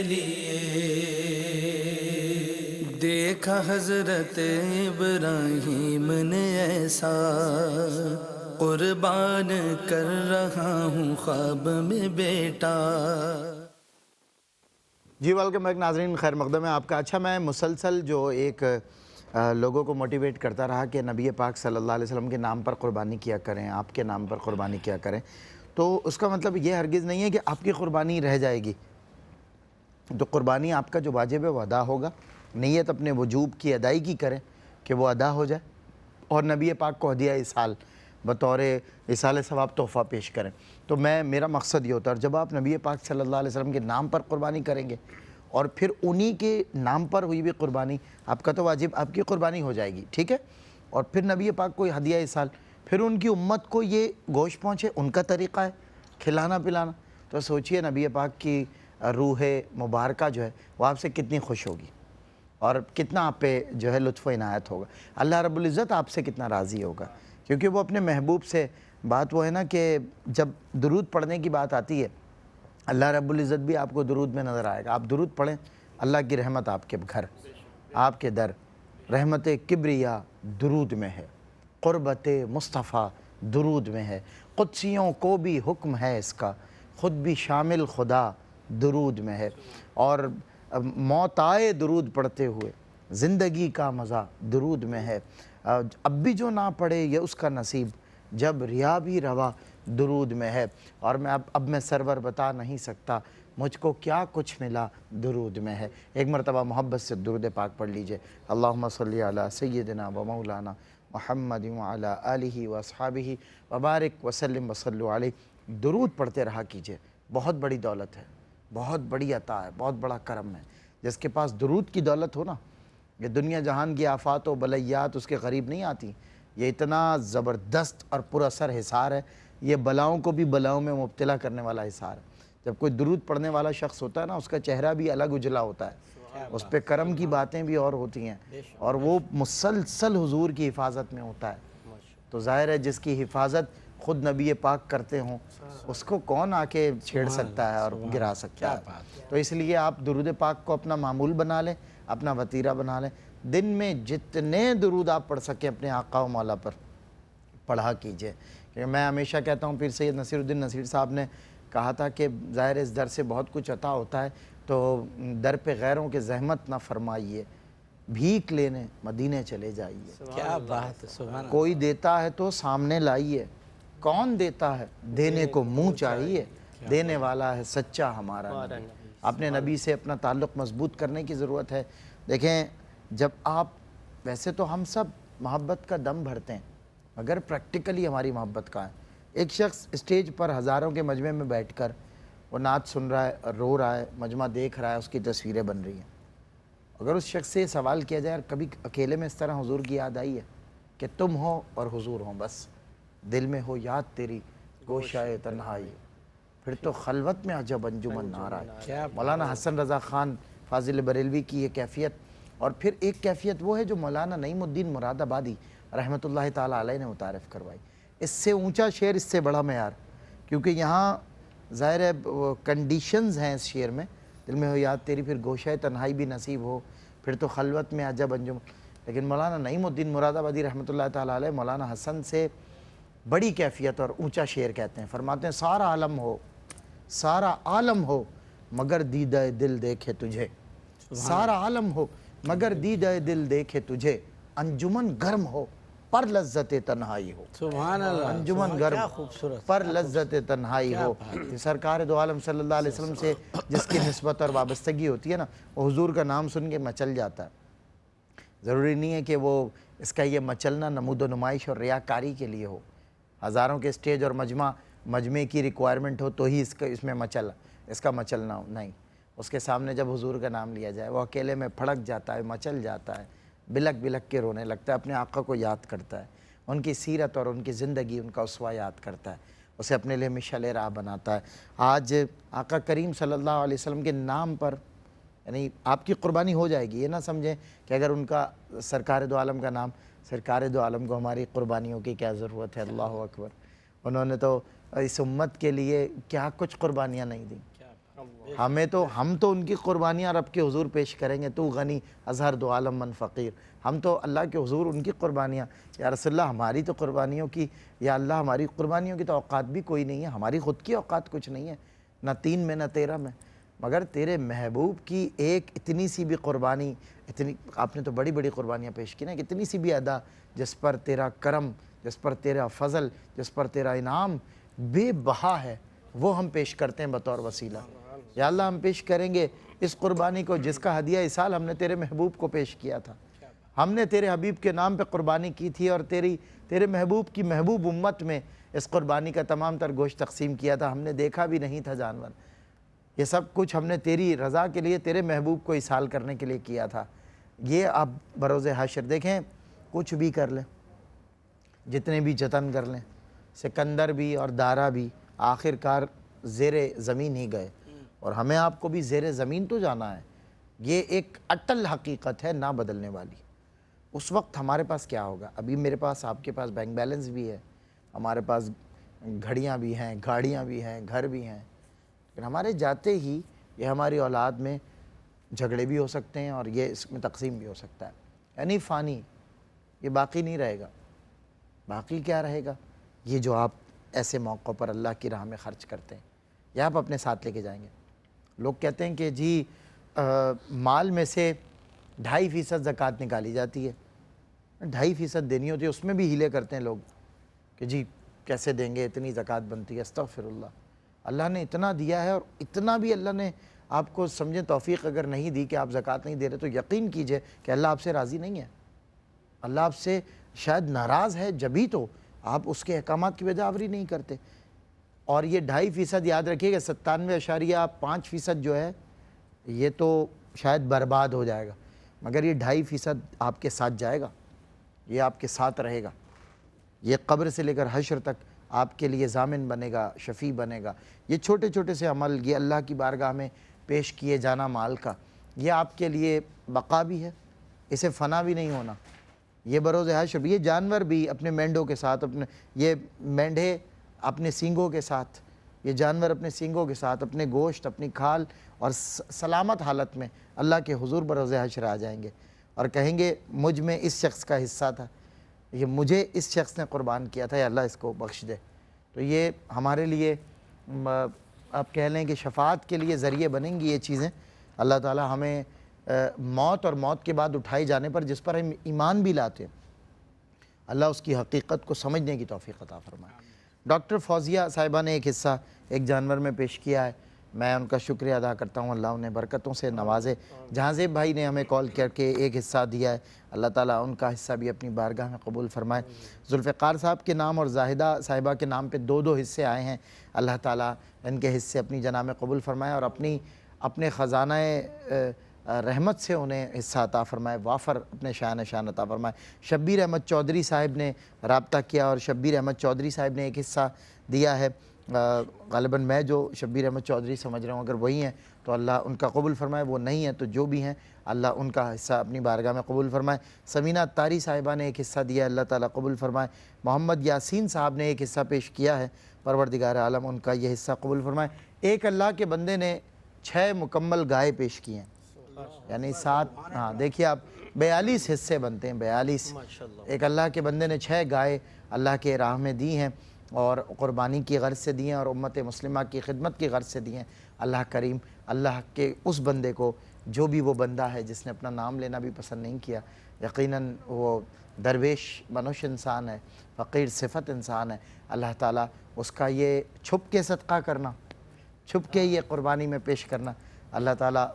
لیے دیکھا حضرت ابراہیم نے ایسا، قربان کر رہا ہوں خواب میں بیٹا۔ جی ویلکم بیک ناظرین، خیر مقدم ہے آپ کا۔ اچھا، میں مسلسل جو ایک لوگوں کو موٹیویٹ کرتا رہا کہ نبی پاک صلی اللہ علیہ وسلم کے نام پر قربانی کیا کریں، آپ کے نام پر قربانی کیا کریں، تو اس کا مطلب یہ ہرگز نہیں ہے کہ آپ کی قربانی رہ جائے گی۔ تو قربانی آپ کا جو واجب ہے وہ ادا ہوگا، نیت اپنے وجوب کی ادائیگی کریں کہ وہ ادا ہو جائے، اور نبی پاک کو ہدیہ اصال بطور اصال ثواب تحفہ پیش کریں۔ تو میرا مقصد یہ ہوتا ہے، اور جب آپ نبی پاک صلی اللہ علیہ وسلم کے نام پر قربانی کریں گے اور پھر انہی کے نام پر ہوئی بھی قربانی، آپ کا تو واجب آپ کی قربانی ہو جائے گی، ٹھیک ہے، اور پھر نبی پاک کو ہدیہ اصال، پھر ان کی امت کو یہ گوشت پہنچے، ان کا طریقہ ہے کھلانا پلانا، تو سوچئے نبی پاک کی روح مبارکہ جو ہے وہ آپ سے کتنی خوش ہوگی، اور کتنا آپ پہ جو ہے لطف و عنایت ہوگا، اللہ رب العزت آپ سے کتنا راضی ہوگا، کیونکہ وہ اپنے محبوب سے، بات وہ ہے نا کہ جب درود پڑھنے کی بات آتی ہے، اللہ رب العزت بھی آپ کو درود میں نظر آئے گا۔ آپ درود پڑھیں، اللہ کی رحمت آپ کے گھر، آپ کے در، رحمت کبریا درود میں ہے، قربت مصطفیٰ درود میں ہے، قدسیوں کو بھی حکم ہے اس کا، خود بھی شامل خدا درود میں ہے، اور موت آئے درود پڑھتے ہوئے، زندگی کا مزہ درود میں ہے، اب بھی جو نہ پڑھے یہ اس کا نصیب، جب ریا بھی روا درود میں ہے، اور اب میں سرور بتا نہیں سکتا مجھ کو کیا کچھ ملا درود میں ہے۔ ایک مرتبہ محبت سے درود پاک پڑھ لیجئے، اللہم صلی علی سیدنا و مولانا محمد وعلی آلہ و اصحابہ وبارک وسلم وصلو علیہ، درود پڑھتے رہا کیجئے، بہت بڑی دولت ہے، بہت بڑی عطا ہے، بہت بڑا کرم ہے، جس کے پاس درود کی دولت ہو نا، یہ دنیا جہان کی آفات و بلیات اس کے قریب نہیں آتی، یہ اتنا زبردست اور پر اثر حصار ہے، یہ بلاؤں کو بھی بلاؤں میں مبتلا کرنے والا حصار ہے۔ جب کوئی درود پڑھنے والا شخص ہوتا ہے نا، اس کا چہرہ بھی الگ اجلا ہوتا ہے، اس پہ کرم کی باتیں بھی اور ہوتی ہیں، اور وہ مسلسل حضور کی حفاظت میں ہوتا ہے، تو ظاہر ہے جس کی حفاظت خود نبی پاک کرتے ہوں، اس کو کون آ کے چھیڑ سکتا ہے اور گرا سکتا ہے۔ تو اس لیے آپ درود پاک کو اپنا معمول بنا لیں، اپنا وتیرہ بنا لیں، دن میں جتنے درود آپ پڑھ سکیں اپنے آقا و مولا پر پڑھا کیجئے، کیونکہ میں ہمیشہ کہتا ہوں، پیر سید نصیر الدین نصیر صاحب نے کہا تھا کہ ظاہر اس در سے بہت کچھ عطا ہوتا ہے، تو در پہ غیروں کے زحمت نہ فرمائیے، بھیک لینے مدینے چلے جائیے، کیا بات ہے، سبحان اللہ۔ کوئی دیتا ہے تو سامنے لائیے، کون دیتا ہے دینے کو منہ چاہیے، دینے والا ہے سچا ہمارا نبی۔ اپنے نبی سے اپنا تعلق مضبوط کرنے کی ضرورت ہے۔ دیکھیں، جب آپ، ویسے تو ہم سب محبت کا دم بھرتے ہیں، مگر پریکٹیکلی ہماری محبت کہاں ہے؟ ایک شخص اسٹیج پر ہزاروں کے مجمع میں بیٹھ کر وہ نعت سن رہا ہے، رو رہا ہے، مجمع دیکھ رہا ہے، اس کی تصویریں بن رہی ہیں، اگر اس شخص سے سوال کیا جائے، کبھی اکیلے میں اس طرح حضور کی یاد آئی ہے کہ تم ہو اور حضور ہوں، بس دل میں ہو یاد تیری گوشائے تنہائی، پھر تو خلوت میں عجب انجمن نعرہ ہے۔ مولانا حسن رضا خان فاضل بریلوی کی یہ کیفیت، اور پھر ایک کیفیت وہ ہے جو مولانا نعیم الدین مراد آبادی رحمۃ اللہ تعالیٰ علیہ نے متعارف کروائی۔ اس سے اونچا شعر، اس سے بڑا معیار، کیونکہ یہاں ظاہر ہے کنڈیشنز ہیں اس شعر میں، دل میں ہو یاد تیری، پھر گوشۂ تنہائی بھی نصیب ہو، پھر تو خلوت میں عجب انجم، لیکن مولانا نعیم الدین مراد آبادی رحمۃ اللہ تعالیٰ علیہ مولانا حسن سے بڑی کیفیت اور اونچا شعر کہتے ہیں، فرماتے ہیں سارا عالم ہو، سارا عالم ہو مگر دیدہ دل دیکھے تجھے، سارا عالم ہو مگر دیدہ دل دیکھے تجھے، انجمن گرم ہو پر لذت تنہائی ہو، سبحان اللہ، انجمن گرم کیا خوبصورت پر لذت تنہائی ہو۔ سرکار دو عالم صلی اللہ علیہ وسلم سے جس کی نسبت اور وابستگی ہوتی ہے نا، وہ حضور کا نام سن کے مچل جاتا ہے۔ ضروری نہیں ہے کہ وہ اس کا یہ مچلنا نمود و نمائش اور ریاکاری کے لیے ہو، ہزاروں کے اسٹیج اور مجمع کی ریکوائرمنٹ ہو تو ہی اس میں اس کا مچلنا ہو، نہیں، اس کے سامنے جب حضور کا نام لیا جائے وہ اکیلے میں پھڑک جاتا ہے، مچل جاتا ہے، بلک بلک کے رونے لگتا ہے، اپنے آقا کو یاد کرتا ہے، ان کی سیرت اور ان کی زندگی، ان کا اسوہ یاد کرتا ہے، اسے اپنے لیے مشعل راہ بناتا ہے۔ آج آقا کریم صلی اللہ علیہ وسلم کے نام پر، یعنی آپ کی قربانی ہو جائے گی، یہ نہ سمجھیں کہ اگر ان کا سرکار دو عالم کا نام، سرکار دو عالم کو ہماری قربانیوں کی کیا ضرورت ہے، اللہ اکبر، انہوں نے تو اس امت کے لیے کیا کچھ قربانیاں نہیں دیں، ہم تو ان کی قربانیاں رب کے حضور پیش کریں گے، تو غنی از ہر دو عالم من فقیر، ہم تو اللہ کے حضور ان کی قربانیاں، یا رسول اللہ ہماری تو قربانیوں کی، یا اللہ ہماری قربانیوں کی تو اوقات بھی کوئی نہیں ہے، ہماری خود کی اوقات کچھ نہیں ہے، نہ 3 میں نہ 13 میں، مگر تیرے محبوب کی ایک اتنی سی بھی قربانی، آپ نے تو بڑی بڑی قربانیاں پیش کی نا، کہ اتنی سی بھی ادا جس پر تیرا کرم، جس پر تیرا فضل، جس پر تیرا انعام بے بہا ہے، وہ ہم پیش کرتے ہیں بطور وسیلہ۔ یا اللہ ہم پیش کریں گے اس قربانی کو جس کا ہدیہ اس سال ہم نے تیرے محبوب کو پیش کیا تھا، ہم نے تیرے حبیب کے نام پہ قربانی کی تھی، اور تیرے محبوب کی محبوب امت میں اس قربانی کا تمام تر گوشت تقسیم کیا تھا، ہم نے دیکھا بھی نہیں تھا جانور، یہ سب کچھ ہم نے تیری رضا کے لیے، تیرے محبوب کو اصال کرنے کے لیے کیا تھا۔ یہ اب بروز حشر دیکھیں، کچھ بھی کر لیں، جتنے بھی جتن کر لیں، سکندر بھی اور دارا بھی آخر کار زیر زمین ہی گئے، اور ہمیں آپ کو بھی زیر زمین تو جانا ہے، یہ ایک اٹل حقیقت ہے نہ بدلنے والی۔ اس وقت ہمارے پاس کیا ہوگا؟ ابھی میرے پاس، آپ کے پاس بینک بیلنس بھی ہے، ہمارے پاس گھڑیاں بھی ہیں، گاڑیاں بھی ہیں، گھر بھی ہیں، لیکن ہمارے جاتے ہی یہ ہماری اولاد میں جھگڑے بھی ہو سکتے ہیں، اور یہ اس میں تقسیم بھی ہو سکتا ہے، یعنی فانی، یہ باقی نہیں رہے گا۔ باقی کیا رہے گا؟ یہ جو آپ ایسے موقعوں پر اللہ کی راہ میں خرچ کرتے ہیں، یا آپ اپنے ساتھ لے کے جائیں گے۔ لوگ کہتے ہیں کہ جی مال میں سے 2.5% زکوٰۃ نکالی جاتی ہے، 2.5% دینی ہوتی ہے، اس میں بھی ہیلے کرتے ہیں لوگ کہ جی کیسے دیں گے، اتنی زکوٰۃ بنتی ہے، استغفر اللہ۔ اللہ نے اتنا دیا ہے، اور اتنا بھی اللہ نے آپ کو سمجھیں توفیق اگر نہیں دی کہ آپ زکوٰۃ نہیں دے رہے، تو یقین کیجئے کہ اللہ آپ سے راضی نہیں ہے، اللہ آپ سے شاید ناراض ہے، جبھی تو آپ اس کے احکامات کی وجہ آوری نہیں کرتے۔ اور یہ 2.5% یاد رکھیے کہ 97.5% جو ہے یہ تو شاید برباد ہو جائے گا، مگر یہ 2.5% آپ کے ساتھ جائے گا، یہ آپ کے ساتھ رہے گا، یہ قبر سے لے کر حشر تک آپ کے لیے ضامن بنے گا، شفیع بنے گا۔ یہ چھوٹے چھوٹے سے عمل، یہ اللہ کی بارگاہ میں پیش کیے جانا مال کا، یہ آپ کے لیے بقا بھی ہے، اسے فنا بھی نہیں ہونا۔ یہ بروز حشر یہ جانور بھی اپنے مینڈوں کے ساتھ، یہ مینڈھے اپنے سینگوں کے ساتھ، یہ جانور اپنے سینگوں کے ساتھ، اپنے گوشت، اپنی کھال اور سلامت حالت میں اللہ کے حضور بروز حشر آ جائیں گے، اور کہیں گے مجھ میں اس شخص کا حصہ تھا، یہ مجھے اس شخص نے قربان کیا تھا، یا اللہ اس کو بخش دے۔ تو یہ ہمارے لیے آپ کہہ لیں کہ شفاعت کے لیے ذریعے بنیں گی یہ چیزیں۔ اللہ تعالی ہمیں موت اور موت کے بعد اٹھائے جانے پر جس پر ہم ایمان بھی لاتے ہیں، اللہ اس کی حقیقت کو سمجھنے کی توفیق عطا فرمائے۔ ڈاکٹر فوزیہ صاحبہ نے ایک حصہ ایک جانور میں پیش کیا ہے، میں ان کا شکریہ ادا کرتا ہوں، اللہ انہیں برکتوں سے نوازے۔ جہانزیب بھائی نے ہمیں کال کر کے ایک حصہ دیا ہے، اللہ تعالیٰ ان کا حصہ بھی اپنی بارگاہ میں قبول فرمائے۔ ذوالفقار صاحب کے نام اور زاہدہ صاحبہ کے نام پہ 2 حصے آئے ہیں، اللہ تعالیٰ ان کے حصے اپنی جناب میں قبول فرمائے، اور اپنے خزانہ رحمت سے انہیں حصہ عطا فرمائے، وافر اپنے شان عطا فرمائے۔ شبیر احمد چودھری صاحب نے رابطہ کیا، اور شبیر احمد چودھری صاحب نے ایک حصہ دیا ہے، غالباً میں جو شبیر احمد چودھری سمجھ رہا ہوں، اگر وہی ہیں تو اللہ ان کا قبول فرمائے، وہ نہیں ہیں تو جو بھی ہیں اللہ ان کا حصہ اپنی بارگاہ میں قبول فرمائے۔ سمینہ اتاری صاحبہ نے ایک حصہ دیا ہے، اللہ تعالیٰ قبول فرمائے۔ محمد یاسین صاحب نے ایک حصہ پیش کیا ہے، پروردگار عالم ان کا یہ حصہ قبول فرمائے۔ ایک اللہ کے بندے نے 6 مکمل گائے پیش کی ہیں، یعنی 7، ہاں دیکھیے آپ 42 حصے بنتے ہیں، 42۔ ایک اللہ کے بندے نے 6 گائے اللہ کے راہ میں دی ہیں، اور قربانی کی غرض سے دی ہیں، اور امت مسلمہ کی خدمت کی غرض سے دی ہیں۔ اللہ کریم اللہ کے اس بندے کو، جو بھی وہ بندہ ہے جس نے اپنا نام لینا بھی پسند نہیں کیا، یقیناً وہ درویش منوش انسان ہے، فقیر صفت انسان ہے، اللہ تعالیٰ اس کا یہ چھپ کے صدقہ کرنا، چھپ کے یہ قربانی میں پیش کرنا اللہ تعالیٰ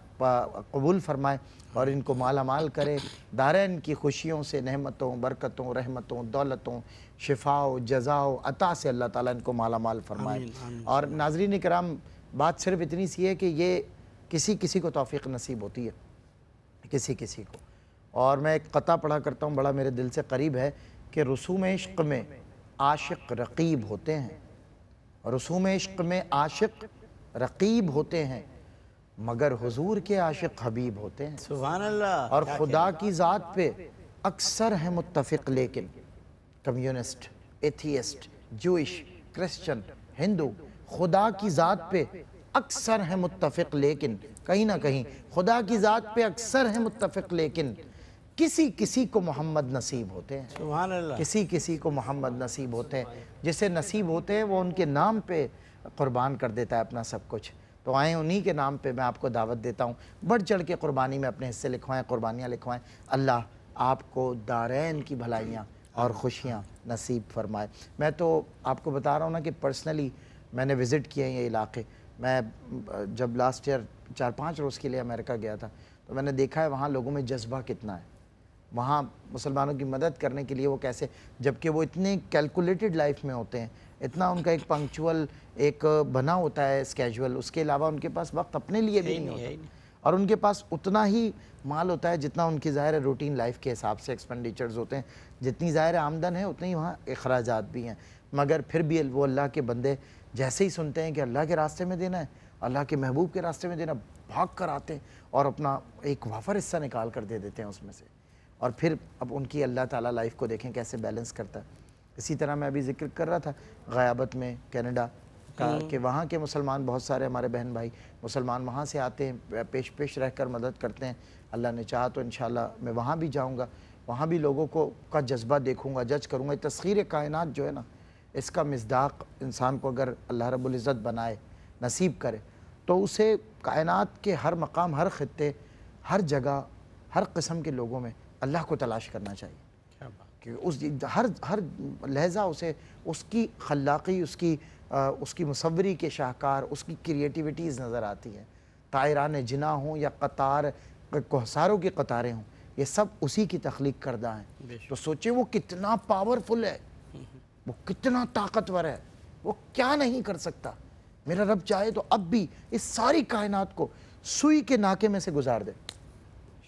قبول فرمائے، اور ان کو مالا مال کرے، دارین کی خوشیوں سے، نعمتوں، برکتوں، رحمتوں، دولتوں، شفاء و جزا و عطا سے اللہ تعالیٰ ان کو مالا مال فرمائے۔ اور ناظرین کرام، بات صرف اتنی سی ہے کہ یہ کسی کو توفیق نصیب ہوتی ہے، کسی کو۔ اور میں ایک قطعہ پڑھا کرتا ہوں، بڑا میرے دل سے قریب ہے، کہ رسوم عشق میں عاشق رقیب ہوتے ہیں، رسوم عشق میں عاشق رقیب ہوتے ہیں، مگر حضور کے عاشق حبیب ہوتے ہیں۔ سبحان اللہ۔ اور خدا کی ذات پہ اکثر ہیں متفق، لیکن کمیونسٹ، ایتھیسٹ، جوئش، کرسچن، ہندو خدا کی ذات پہ اکثر ہیں متفق لیکن کہیں نہ کہیں خدا کی ذات پہ اکثر ہیں متفق لیکن کسی کسی کو محمد نصیب ہوتے ہیں، سبحان اللہ. کسی کسی کو محمد نصیب ہوتے ہیں، جسے نصیب ہوتے ہیں وہ ان کے نام پہ قربان کر دیتا ہے اپنا سب کچھ. تو آئیں انہی کے نام پہ میں آپ کو دعوت دیتا ہوں، بڑھ چڑھ کے قربانی میں اپنے حصے لکھوائیں، قربانیاں لکھوائیں. اللہ آپ کو دارین کی بھلائیاں اور خوشیاں نصیب فرمائے. میں تو آپ کو بتا رہا ہوں نا کہ پرسنلی میں نے وزٹ کیے ہیں یہ علاقے. میں جب لاسٹ ایئر 4-5 روز کے لیے امریکہ گیا تھا تو میں نے دیکھا ہے وہاں لوگوں میں جذبہ کتنا ہے، وہاں مسلمانوں کی مدد کرنے کے لیے وہ کیسے، جبکہ وہ اتنے کیلکولیٹڈ لائف میں ہوتے ہیں، اتنا ان کا ایک پنکچول ایک بنا ہوتا ہے اسکیجول، اس کے علاوہ ان کے پاس وقت اپنے لیے بھی نہیں ہوتا، اور ان کے پاس اتنا ہی مال ہوتا ہے جتنا ان کی ظاہر روٹین لائف کے حساب سے ایکسپینڈیچرز ہوتے ہیں. جتنی ظاہر آمدن ہے اتنی وہاں اخراجات بھی ہیں، مگر پھر بھی وہ اللہ کے بندے جیسے ہی سنتے ہیں کہ اللہ کے راستے میں دینا ہے، اللہ کے محبوب کے راستے میں دینا، بھاگ کر آتے ہیں اور اپنا ایک وافر حصہ نکال کر دے دیتے ہیں اس میں سے. اور پھر اب ان کی اللہ تعالیٰ لائف کو دیکھیں کیسے بیلنس کرتا ہے. اسی طرح میں ابھی ذکر کر رہا تھا غیابت میں کینیڈا کا کہ وہاں کے مسلمان بہت سارے ہمارے بہن بھائی مسلمان وہاں سے آتے ہیں، پیش پیش رہ کر مدد کرتے ہیں. اللہ نے چاہا تو انشاءاللہ میں وہاں بھی جاؤں گا، وہاں بھی لوگوں کا جذبہ دیکھوں گا، جج کروں گا. تسخیر کائنات جو ہے نا، اس کا مصداق انسان کو اگر اللہ رب العزت بنائے، نصیب کرے، تو اسے کائنات کے ہر مقام، ہر خطے، ہر جگہ، ہر قسم کے لوگوں میں اللہ کو تلاش کرنا چاہیے. کہ ہر لہجہ اسے اس کی خلاقی، اس کی مصوری کے شاہکار، اس کی کریٹیویٹیز نظر آتی ہیں. طائران جنا ہوں یا قطار کوہساروں کی قطاریں ہوں، یہ سب اسی کی تخلیق کردہ ہیں. تو سوچیں وہ کتنا پاورفل ہے، وہ کتنا طاقتور ہے، وہ کیا نہیں کر سکتا. میرا رب چاہے تو اب بھی اس ساری کائنات کو سوئی کے ناکے میں سے گزار دے،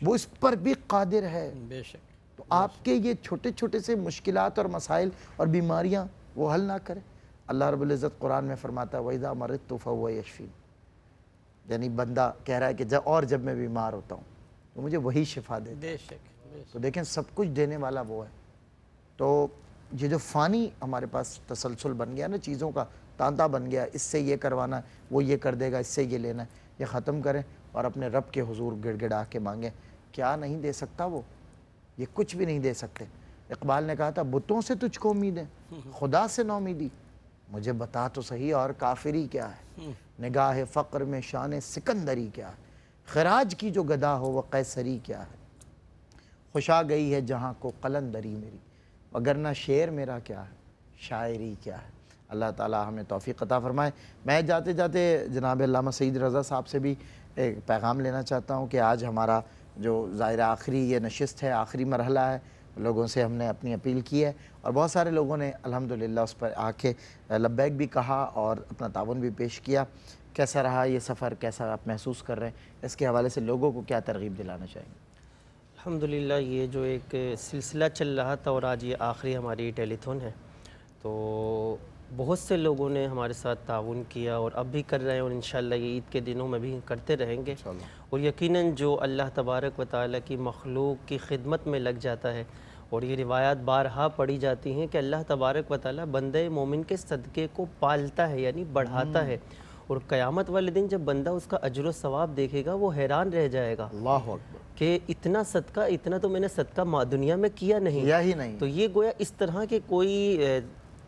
وہ اس پر بھی قادر ہے. بے شک. تو آپ کے یہ چھوٹے چھوٹے سے مشکلات اور مسائل اور بیماریاں وہ حل نہ کرے. اللہ رب العزت قرآن میں فرماتا ہے وَإِذَا مَرِضْتُ فَهُوَ يَشْفِينِ، یعنی بندہ کہہ رہا ہے کہ جب میں بیمار ہوتا ہوں تو مجھے وہی شفا دیتا ہے. بے شک. تو دیکھیں سب کچھ دینے والا وہ ہے. تو یہ جو فانی ہمارے پاس تسلسل بن گیا نا، چیزوں کا تانتا بن گیا، اس سے یہ کروانا ہے، وہ یہ کر دے گا، اس سے یہ لینا ہے، یہ ختم کریں اور اپنے رب کے حضور گڑ گڑا کے مانگیں. کیا نہیں دے سکتا وہ؟ یہ کچھ بھی نہیں دے سکتے. اقبال نے کہا تھا بتوں سے تجھ کو امید ہے، خدا سے نہ امیدی، مجھے بتا تو صحیح اور کافری کیا ہے. نگاہ فقر میں شان سکندری کیا ہے، خراج کی جو گدا ہو وہ قیصری کیا ہے. خوشا گئی ہے جہاں کو قلندری میری، وگرنہ شعر میرا کیا ہے، شاعری کیا ہے. اللہ تعالیٰ ہمیں توفیق عطا فرمائے. میں جاتے جاتے جناب علامہ سعید رضا صاحب سے بھی ایک پیغام لینا چاہتا ہوں کہ آج ہمارا جو ظاہر آخری یہ نشست ہے، آخری مرحلہ ہے، لوگوں سے ہم نے اپنی اپیل کی ہے اور بہت سارے لوگوں نے الحمدللہ اس پر آ کے لبیک بھی کہا اور اپنا تعاون بھی پیش کیا. کیسا رہا یہ سفر، کیسا آپ محسوس کر رہے ہیں؟ اس کے حوالے سے لوگوں کو کیا ترغیب دلانا چاہیں گے؟ الحمدللہ یہ جو ایک سلسلہ چل رہا تھا اور آج یہ آخری ہماری ٹیلی تھون ہے، تو بہت سے لوگوں نے ہمارے ساتھ تعاون کیا اور اب بھی کر رہے ہیں اور انشاءاللہ یہ عید کے دنوں میں بھی کرتے رہیں گے. اور یقیناً جو اللہ تبارک و تعالیٰ کی مخلوق کی خدمت میں لگ جاتا ہے، اور یہ روایات بارہا پڑھی جاتی ہیں کہ اللہ تبارک و تعالیٰ بندہ مومن کے صدقے کو پالتا ہے، یعنی بڑھاتا ہے. اور قیامت والے دن جب بندہ اس کا اجر و ثواب دیکھے گا وہ حیران رہ جائے گا اللہ اکبر کہ اتنا صدقہ، اتنا تو میں نے صدقہ دنیا میں کیا نہیں. ہی نہیں. تو یہ گویا اس طرح کے کوئی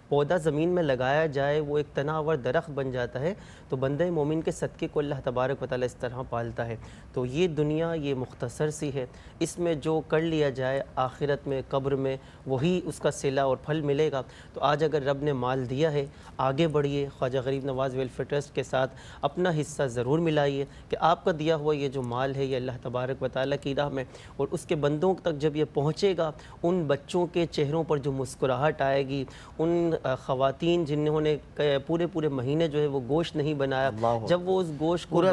پودا زمین میں لگایا جائے وہ ایک تناور درخت بن جاتا ہے، تو بندہ مومن کے صدقے کو اللہ تبارک و تعالیٰ اس طرح پالتا ہے. تو یہ دنیا یہ مختصر سی ہے، اس میں جو کر لیا جائے آخرت میں قبر میں وہی اس کا صلہ اور پھل ملے گا. تو آج اگر رب نے مال دیا ہے آگے بڑھیے، خواجہ غریب نواز ویلفیئر ٹرسٹ کے ساتھ اپنا حصہ ضرور ملائیے کہ آپ کا دیا ہوا یہ جو مال ہے یہ اللہ تبارک و تعالیٰ کی راہ میں اور اس کے بندوں تک جب یہ پہنچے گا، ان بچوں کے چہروں پر جو مسکراہٹ آئے گی، ان خواتین جنہوں نے پورے مہینے جو ہے وہ گوشت نہیں بنایا، جب وہ اس گوشت کو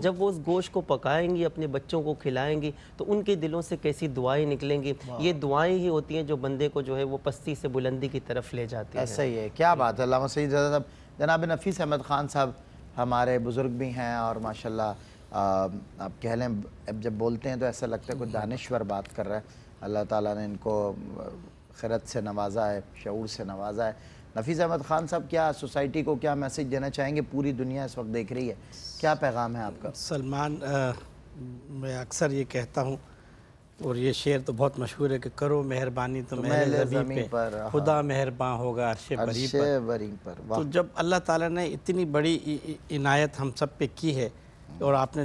جب وہ اس گوشت کو پکائیں گی، اپنے بچوں کو کھلائیں گی، تو ان کے دلوں سے کیسی دعائیں نکلیں گی. یہ دعائیں ہی ہوتی ہیں جو بندے کو جو ہے وہ پستی سے بلندی کی طرف لے جاتی ہیں. ایسا ہی ہے. کیا بات ہے. علامہ سعید رضا صاحب، جناب نفیس احمد خان صاحب ہمارے بزرگ بھی ہیں اور ماشاءاللہ آپ کہہ لیں اب جب بولتے ہیں تو ایسا لگتا ہے کوئی دانشور بات کر رہا ہے. اللہ تعالیٰ نے ان کو خیرت سے نوازا ہے، شعور سے نوازا ہے. نفیس احمد خان صاحب کیا سوسائٹی کو کیا میسیج دینا چاہیں گے؟ پوری دنیا اس وقت دیکھ رہی ہے، کیا پیغام ہے آپ کا؟ سلمان میں اکثر یہ کہتا ہوں اور یہ شعر تو بہت مشہور ہے کہ کرو مہربانی تو میرے زمین پر خدا مہرباں ہوگا عرش بری پر۔ تو جب اللہ تعالیٰ نے اتنی بڑی عنایت ہم سب پہ کی ہے، اور آپ نے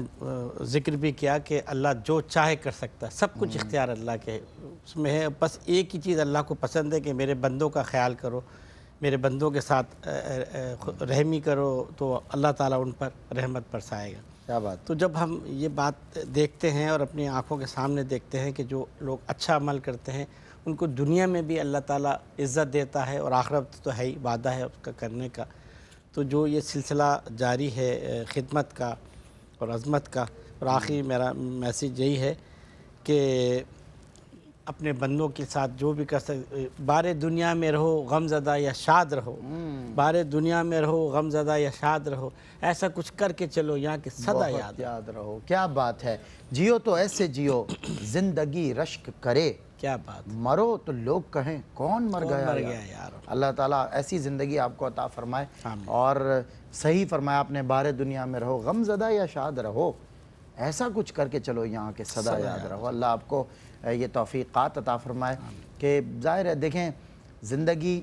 ذکر بھی کیا کہ اللہ جو چاہے کر سکتا ہے، سب کچھ اختیار اللہ کے اس میں ہے، بس ایک ہی چیز اللہ کو پسند ہے کہ میرے بندوں کا خیال کرو، میرے بندوں کے ساتھ رحمی کرو، تو اللہ تعالیٰ ان پر رحمت برسائے گا۔ کیا بات! تو جب ہم یہ بات دیکھتے ہیں اور اپنی آنکھوں کے سامنے دیکھتے ہیں کہ جو لوگ اچھا عمل کرتے ہیں ان کو دنیا میں بھی اللہ تعالیٰ عزت دیتا ہے، اور آخرت تو ہے ہی، وعدہ ہے اس کا کرنے کا، تو جو یہ سلسلہ جاری ہے خدمت کا اور عظمت کا، اور آخری میرا میسیج یہی ہے کہ اپنے بندوں کے ساتھ جو بھی کر سکتے، بارے دنیا میں رہو غم زدہ یا شاد رہو، بارے دنیا میں رہو غم زدہ یا شاد رہو، ایسا کچھ کر کے چلو یہاں کے صدا یاد رہو۔ کیا بات ہے! جیو تو ایسے جیو زندگی رشک کرے، کیا بات، مرو تو لوگ کہیں کون مر گیا یار۔ اللہ تعالیٰ ایسی زندگی آپ کو عطا فرمائے، اور صحیح فرمایا آپ نے، بارے دنیا میں رہو غم زدہ یا شاد رہو، ایسا کچھ کر کے چلو یہاں کے صدا یاد رہو۔ اللہ آپ کو یہ توفیقات عطا فرمائے کہ ظاہر ہے دیکھیں زندگی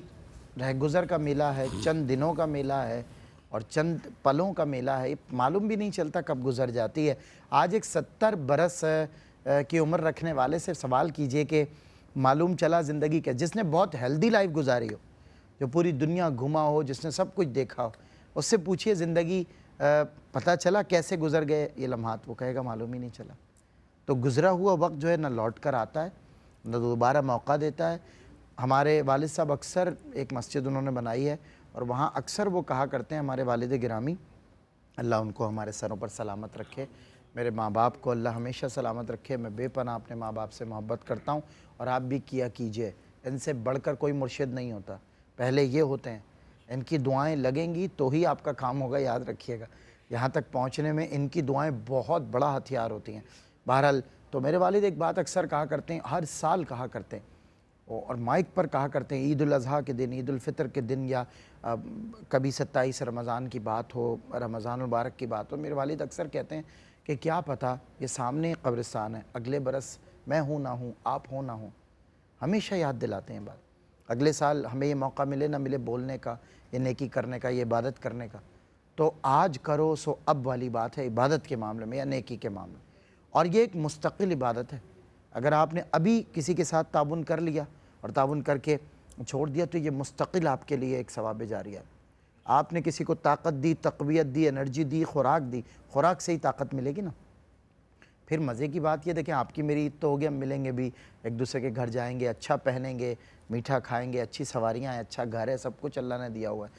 رہ گزر کا میلہ ہے، چند دنوں کا میلہ ہے اور چند پلوں کا میلہ ہے، معلوم بھی نہیں چلتا کب گزر جاتی ہے۔ آج ایک 70 برس کی عمر رکھنے والے سے سوال کیجئے کہ معلوم چلا زندگی کا، جس نے بہت ہیلدی لائف گزاری ہو، جو پوری دنیا گھما ہو، جس نے سب کچھ دیکھا ہو، اس سے پوچھئے زندگی پتہ چلا کیسے گزر گئے یہ لمحات، وہ کہے گا معلوم ہی نہیں چلا۔ تو گزرا ہوا وقت جو ہے نہ لوٹ کر آتا ہے، نہ دوبارہ موقع دیتا ہے۔ ہمارے والد صاحب اکثر ایک مسجد انہوں نے بنائی ہے، اور وہاں اکثر وہ کہا کرتے ہیں، ہمارے والد گرامی اللہ ان کو ہمارے سروں پر سلامت رکھے، میرے ماں باپ کو اللہ ہمیشہ سلامت رکھے، میں بے پناہ اپنے ماں باپ سے محبت کرتا ہوں، اور آپ بھی کیا کیجئے، ان سے بڑھ کر کوئی مرشد نہیں ہوتا، پہلے یہ ہوتے ہیں، ان کی دعائیں لگیں گی تو ہی آپ کا کام ہوگا، یاد رکھیے گا، یہاں تک پہنچنے میں ان کی دعائیں بہت بڑا ہتھیار ہوتی ہیں۔ بہرحال تو میرے والد ایک بات اکثر کہا کرتے ہیں، ہر سال کہا کرتے ہیں، اور مائک پر کہا کرتے ہیں، عید الاضحیٰ کے دن، عید الفطر کے دن، یا کبھی 27 رمضان کی بات ہو، رمضان المبارک کی بات ہو، میرے والد اکثر کہتے ہیں کہ کیا پتہ یہ سامنے قبرستان ہے، اگلے برس میں ہوں نہ ہوں، آپ ہوں نہ ہوں، ہمیشہ یاد دلاتے ہیں بات، اگلے سال ہمیں یہ موقع ملے نہ ملے بولنے کا، یہ نیکی کرنے کا، یہ عبادت کرنے کا، تو آج کرو سو اب والی بات ہے عبادت کے معاملے میں یا نیکی کے معاملے میں، اور یہ ایک مستقل عبادت ہے۔ اگر آپ نے ابھی کسی کے ساتھ تعاون کر لیا اور تعاون کر کے چھوڑ دیا تو یہ مستقل آپ کے لیے ایک ثواب جاریہ ہے۔ آپ نے کسی کو طاقت دی، تقویت دی، انرجی دی، خوراک دی، خوراک سے ہی طاقت ملے گی نا۔ پھر مزے کی بات یہ دیکھیں، آپ کی میری عید تو ہوگی، ہم ملیں گے بھی، ایک دوسرے کے گھر جائیں گے، اچھا پہنیں گے، میٹھا کھائیں گے، اچھی سواریاں ہیں، اچھا گھر ہے، سب کچھ اللہ نے دیا ہوا ہے،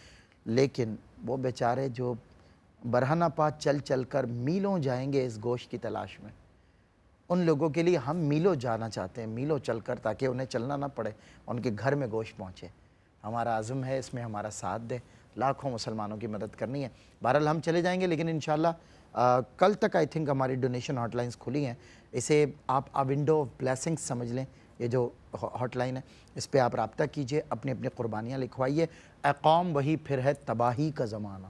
لیکن وہ بیچارے جو برہنہ پا چل چل کر میلوں جائیں گے اس گوشت کی تلاش میں، ان لوگوں کے لیے ہم میلوں جانا چاہتے ہیں، میلوں چل کر، تاکہ انہیں چلنا نہ پڑے، ان کے گھر میں گوشت پہنچے۔ ہمارا عزم ہے اس میں ہمارا ساتھ دے، لاکھوں مسلمانوں کی مدد کرنی ہے۔ بہرحال ہم چلے جائیں گے، لیکن انشاءاللہ کل تک آئی تھنک ہماری ڈونیشن ہاٹ لائنز کھلی ہیں، اسے آپ ونڈو آف بلیسنگز سمجھ لیں، یہ جو ہاٹ لائن ہے اس پہ آپ رابطہ کیجئے، اپنی اپنی قربانیاں لکھوائیے۔ اے قوم وہی پھر ہے تباہی کا زمانہ،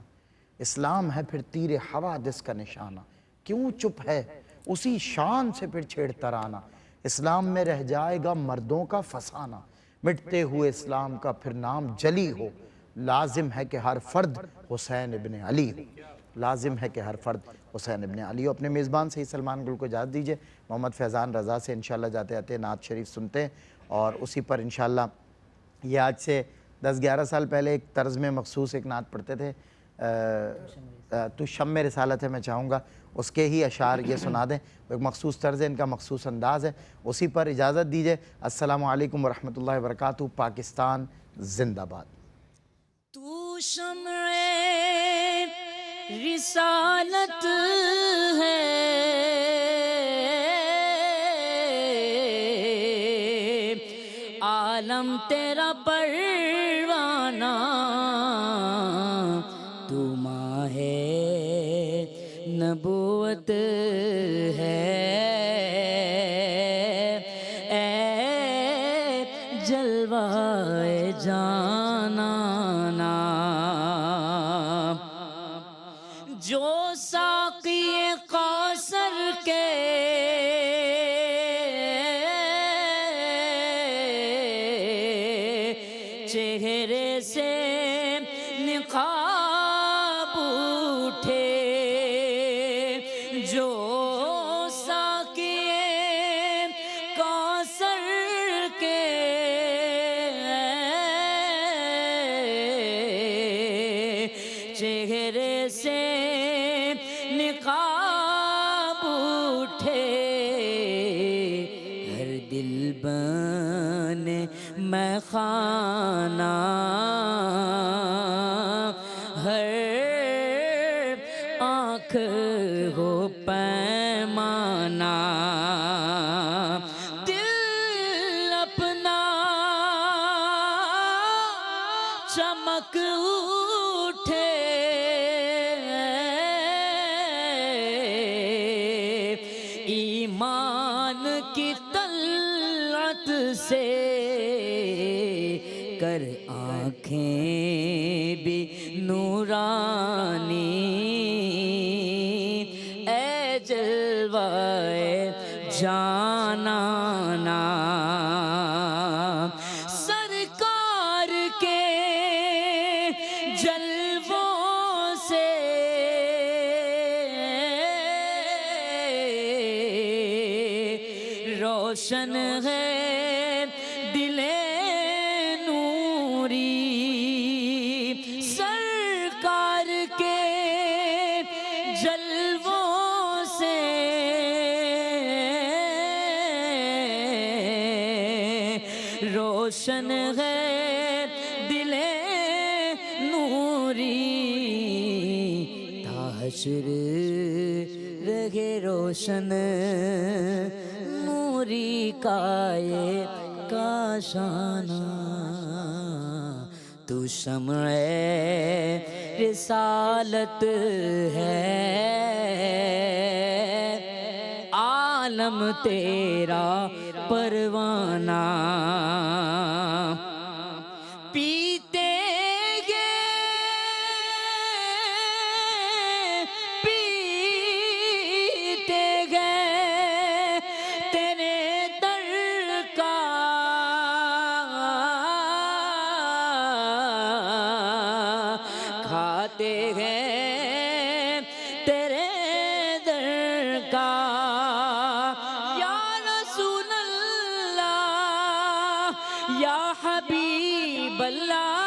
اسلام ہے پھر تیر حوادث کا نشانہ، کیوں چپ ہے اسی شان سے پھر چھیڑ ترانہ، اسلام میں رہ جائے گا مردوں کا فسانہ، مٹتے ہوئے اسلام کا پھر نام جلی ہو، لازم ہے کہ ہر فرد حسین ابن علی ہو، لازم ہے کہ ہر فرد حسین ابن علی ہو۔ اپنے میزبان سے ہی سلمان گل کو اجازت دیجئے، محمد فیضان رضا سے انشاءاللہ جاتے جاتے نعت شریف سنتے ہیں، اور اسی پر انشاءاللہ یہ آج سے 10-11 سال پہلے ایک طرز میں مخصوص ایک نعت پڑھتے تھے، تو شم رسالت ہے، میں چاہوں گا اس کے ہی اشعار یہ سنا دیں، ایک مخصوص طرز ہے، ان کا مخصوص انداز ہے، اسی پر اجازت دیجئے۔ السلام علیکم ورحمۃ اللہ وبرکاتہ۔ پاکستان زندہ باد۔ تو شمع رسالت ہے، عالم تیرا پروانہ، تو ماہ نبوت ہے، اے جلوہ جانا ساقی قوثر کے چہرے سے نقاب اٹھے، جو ساقی کوثر کے چہرے سے نقاب اٹھے، ہر دل بنے میں خانہ، ہر آنکھ ہو پیمانہ، دل اپنا چمک اٹھے، ایمان کی طلعت سے کر آنکھیں بھی نورانی، اے جلوائے جانانا، سرکار کے جلووں سے روشن ہے دل نوری، سرکار کے جلووں سے روشن ہے دل نوری، تا حشر رہے روشن نوری کا یہ کاشانہ، تو شمع رسالت ہے، عالم تیرا پروانہ، پیتے گئے پیتے گئے تیرے در کا، کھاتے ہیں تیرے در کا، یا رسول اللہ یا حبیب اللہ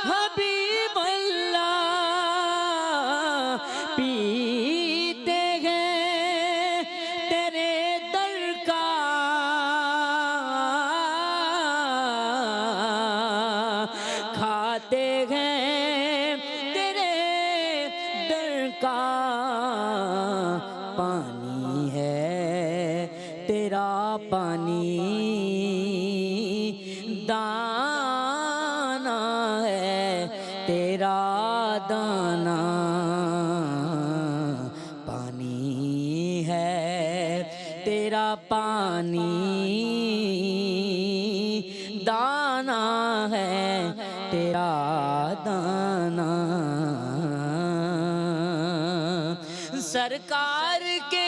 حبیب اللہ، پیتے ہیں تیرے در کا، کھاتے ہیں تیرے در کا، پانی ہے تیرا پانی، دانا ہے تیرا دانا، پانی ہے تیرا پانی، دانا ہے تیرا دانا، سرکار کے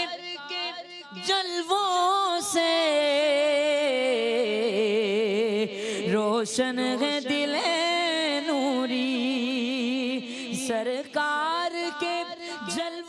جلووں سے روشن ہے دل نوری، سرکار کے جلووں